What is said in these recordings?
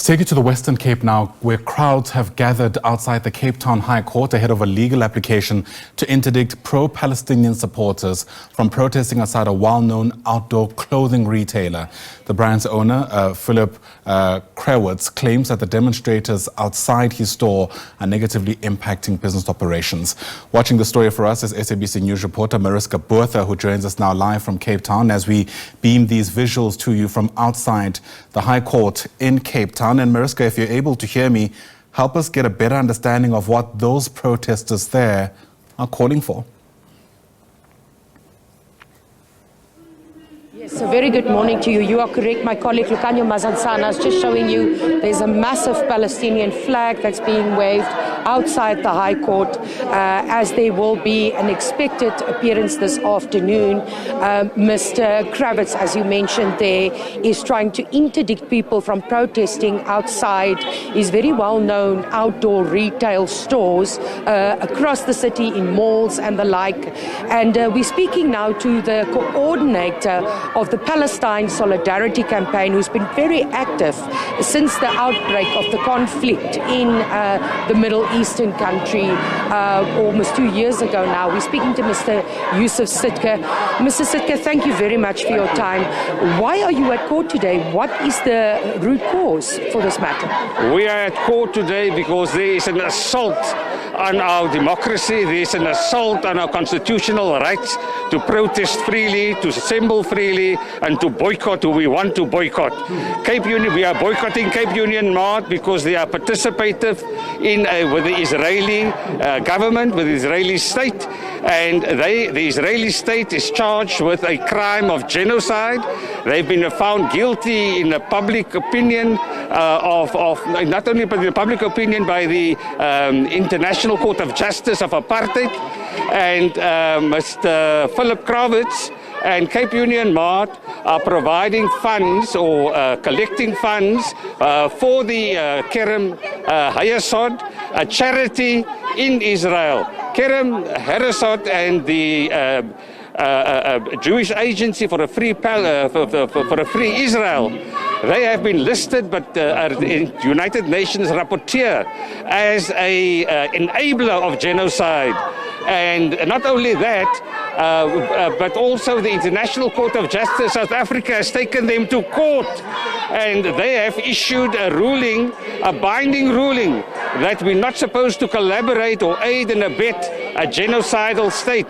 Let's take you to the Western Cape now, where crowds have gathered outside the Cape Town High Court ahead of a legal application to interdict pro-Palestinian supporters from protesting outside a well-known outdoor clothing retailer. The brand's owner, Philip Krawitz, claims that the demonstrators outside his store are negatively impacting business operations. Watching the story for us is SABC News reporter Mariska Botha, who joins us now live from Cape Town as we beam these visuals to you from outside the High Court in Cape Town. And Mariska, if you're able to hear me, help us get a better understanding of what those protesters there are calling for. Yes, a very good morning to you. You are correct. My colleague Lucanio Mazanzana is just showing you there's a massive Palestinian flag that's being waved outside the High Court as there will be an expected appearance this afternoon. Mr. Krawitz, as you mentioned there, is trying to interdict people from protesting outside his very well-known outdoor retail stores across the city, in malls and the like. And we're speaking now to the coordinator of the Palestine Solidarity Campaign, who's been very active since the outbreak of the conflict in the Middle Eastern country almost 2 years ago now. We're speaking to Mr. Yusuf Sitka. Mr. Sitka, thank you very much for your time. Why are you at court today? What is the root cause for this matter? We are at court today because there is an assault on our democracy, there is an assault on our constitutional rights to protest freely, to assemble freely, and to boycott who we want to boycott. Cape Union, we are boycotting Cape Union Mart because they are participative in with the Israeli government, with the Israeli state, and the Israeli state is charged with a crime of genocide. They've been found guilty in the public opinion of not only by the public opinion, by the International Court of Justice of Apartheid. And Mr. Philip Krawitz and Cape Union Mart are providing funds or collecting funds for the Kerem Hayasod, a charity in Israel. Kerem Hayasod and the Jewish Agency for a Free Israel, they have been listed, but in United Nations rapporteur as a enabler of genocide. And not only that, but also the International Court of Justice South Africa has taken them to court, and they have issued a ruling, a binding ruling, that we're not supposed to collaborate or aid and abet a genocidal state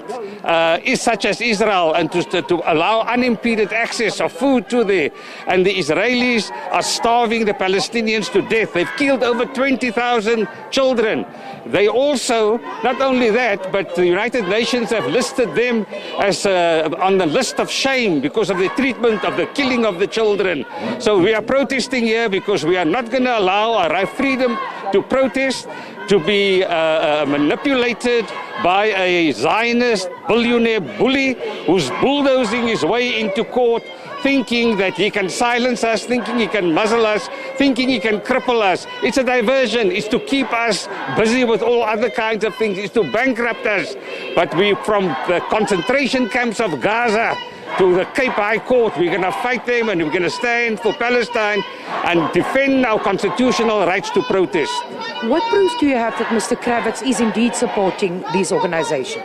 such as Israel, and to allow unimpeded access of food to there. And the Israelis are starving the Palestinians to death. They've killed over 20,000 children. They also, not only that, but the United Nations have listed them as on the list of shame because of the treatment of the killing of the children. So we are protesting here because we are not going to allow our freedom to protest to be manipulated by a Zionist billionaire bully who's bulldozing his way into court, thinking that he can silence us, thinking he can muzzle us, thinking he can cripple us. It's a diversion. It's to keep us busy with all other kinds of things. It's to bankrupt us. But we, from the concentration camps of Gaza to the Cape High Court, we're going to fight them, and we're going to stand for Palestine and defend our constitutional rights to protest. What proof do you have that Mr. Krawitz is indeed supporting these organizations?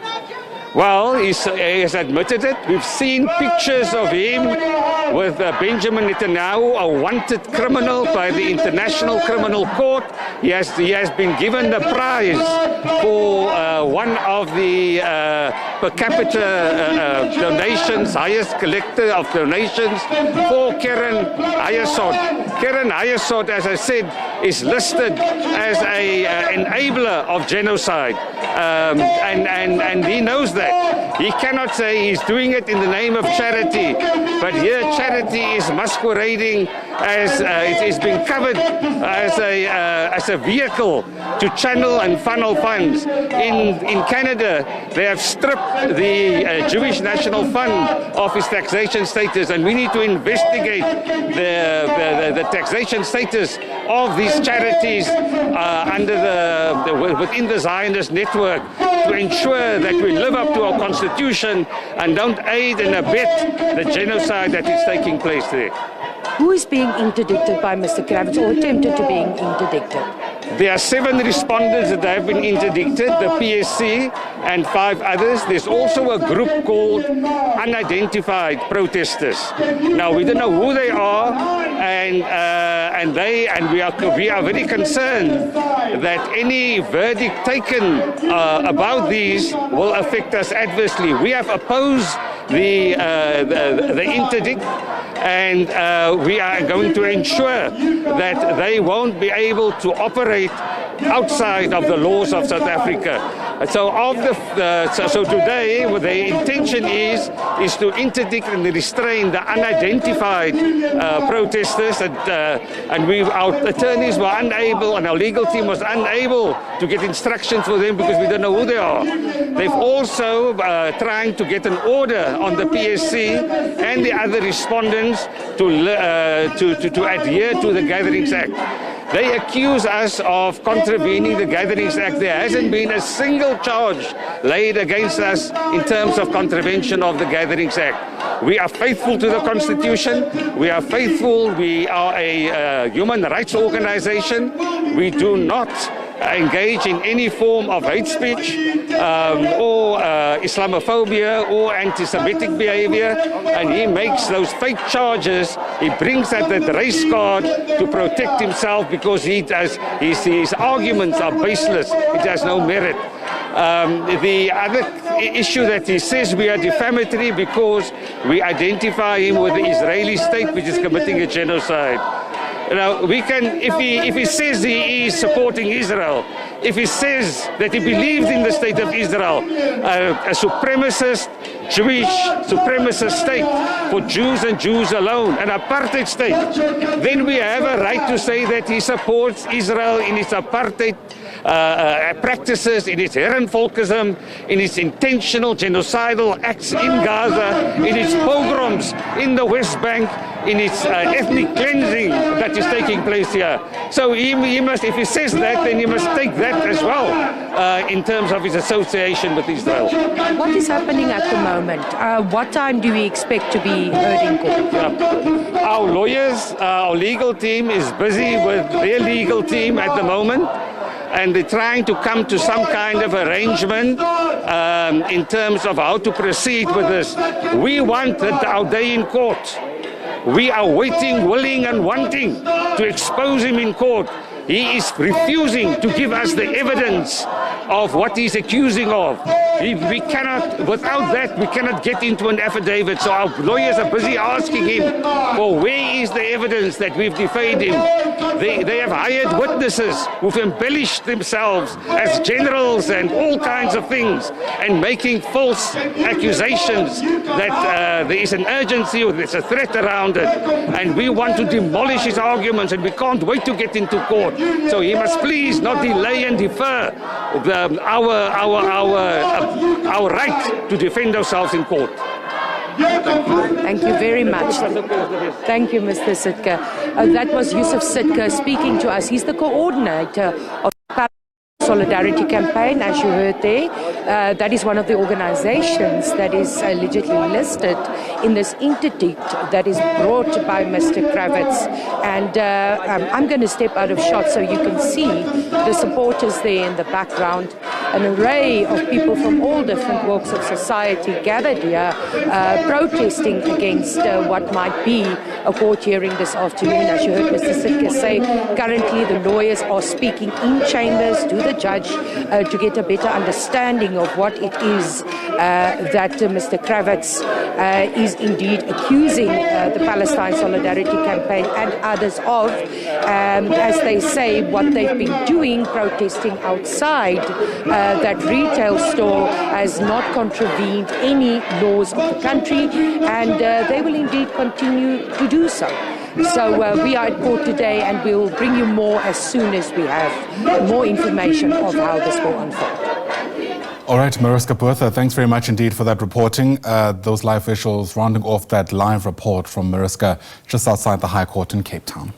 Well, he has admitted it. We've seen pictures of him with Benjamin Netanyahu, a wanted criminal by the International Criminal Court. He has been given the prize for one of the per capita donations, highest collector of donations for Kerem Hayasod. Kerem Hayasod, as I said, is listed as an enabler of genocide, and he knows that. He cannot say he's doing it in the name of charity, but here charity is masquerading as it is being covered as a vehicle to channel and funnel funds. In Canada, they have stripped the Jewish National Fund of its taxation status, and we need to investigate the taxation status of these charities within the Zionist network, to ensure that we live up to our constitution and don't aid and abet the genocide that is taking place there. Who is being interdicted by Mr. Krawitz or attempted to being interdicted? There are 7 respondents that have been interdicted, the PSC and 5 others. There's also a group called unidentified protesters. Now, we don't know who they are, and we are very concerned that any verdict taken about these will affect us adversely. We have opposed the interdict, and we are going to ensure that they won't be able to operate outside of the laws of South Africa. So today, what the intention is to interdict and restrain the unidentified protesters, and our attorneys were unable, and our legal team was unable to get instructions for them because we don't know who they are. They've also trying to get an order on the PSC and the other respondents to adhere to the Gatherings Act. They accuse us of contravening the Gatherings Act. There hasn't been a single charge laid against us in terms of contravention of the Gatherings Act. We are faithful to the Constitution. We are faithful. We are a human rights organization. We do not engage in any form of hate speech or Islamophobia or anti-Semitic behavior, and he makes those fake charges. He brings out that race card to protect himself because his arguments are baseless. It has no merit. The other issue that he says we are defamatory because we identify him with the Israeli state, which is committing a genocide. Now, we can, if he says he is supporting Israel, if he says that he believes in the state of Israel, a supremacist, Jewish supremacist state for Jews and Jews alone, an apartheid state, then we have a right to say that he supports Israel in its apartheid practices, in its Herrenvolkism, in its intentional genocidal acts in Gaza, in its pogroms in the West Bank, in its ethnic cleansing that is taking place here. So he must, if he says that, then he must take that as well in terms of his association with Israel. What is happening at the moment? What time do we expect to be heard in court? Our lawyers, our legal team is busy with their legal team at the moment, and they're trying to come to some kind of arrangement in terms of how to proceed with this. We want our day in court. We are waiting, willing and wanting to expose him in court. He is refusing to give us the evidence of what he's accusing of. We cannot, without that, we cannot get into an affidavit. So our lawyers are busy asking him for where is the evidence that we've defamed him. They have hired witnesses who've embellished themselves as generals and all kinds of things and making false accusations that there is an urgency or there's a threat around it. And we want to demolish his arguments, and we can't wait to get into court. So he must please not delay and defer our right to defend ourselves in court. Thank you very much. Thank you, Mr. Sitka. That was Yusuf Sitka speaking to us. He's the coordinator of the Solidarity Campaign, as you heard there. That is one of the organizations that is allegedly listed in this interdict that is brought by Mr. Krawitz. And I'm going to step out of shot so you can see the supporters there in the background. An array of people from all different walks of society gathered here, protesting against what might be a court hearing this afternoon. As you heard Mr. Sitka say, currently the lawyers are speaking in chambers to the judge to get a better understanding of what it is that Mr. Krawitz is indeed accusing the Palestine Solidarity Campaign and others of. As they say, what they've been doing, protesting outside that retail store, has not contravened any laws of the country, and they will indeed continue to do so. So we are at court today, and we'll bring you more as soon as we have more information of how this will unfold. All right, Mariska Botha, thanks very much indeed for that reporting. Those live visuals rounding off that live report from Mariska just outside the High Court in Cape Town.